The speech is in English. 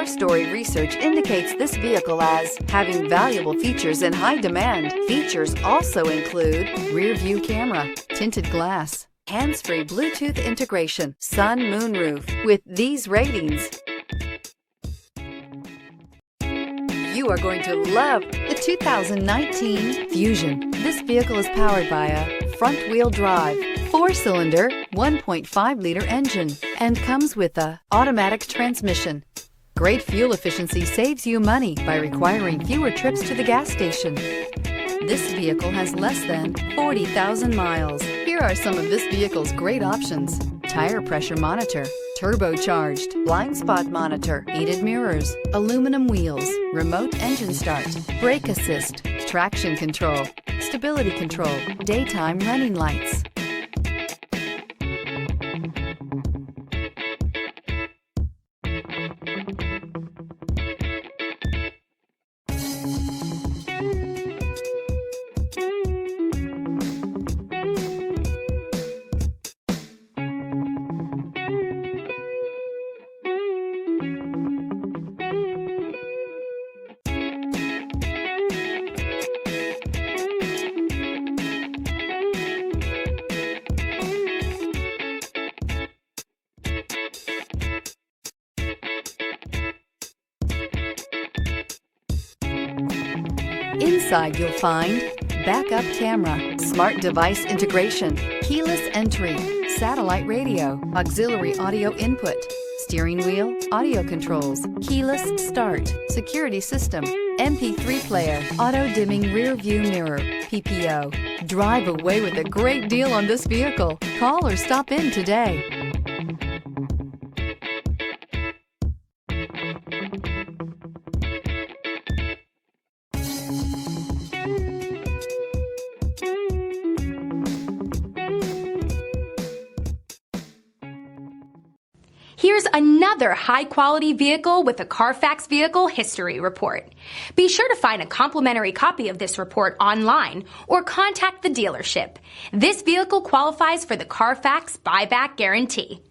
Car Story research indicates this vehicle as having valuable features in high demand. Features also include rear view camera, tinted glass, hands-free Bluetooth integration, sun moonroof. With these ratings, you are going to love the 2019 Fusion. This vehicle is powered by a front-wheel drive, 4-cylinder, 1.5-liter engine, and comes with a automatic transmission. Great fuel efficiency saves you money by requiring fewer trips to the gas station. This vehicle has less than 40,000 miles. Here are some of this vehicle's great options: tire pressure monitor, turbocharged, blind spot monitor, heated mirrors, aluminum wheels, remote engine start, brake assist, traction control, stability control, daytime running lights. Inside you'll find backup camera, smart device integration, keyless entry, satellite radio, auxiliary audio input, steering wheel audio controls, keyless start, security system, MP3 player, auto dimming rear view mirror, PPO. Drive away with a great deal on this vehicle. Call or stop in today. Here's another high-quality vehicle with a Carfax Vehicle History Report. Be sure to find a complimentary copy of this report online or contact the dealership. This vehicle qualifies for the Carfax Buyback Guarantee.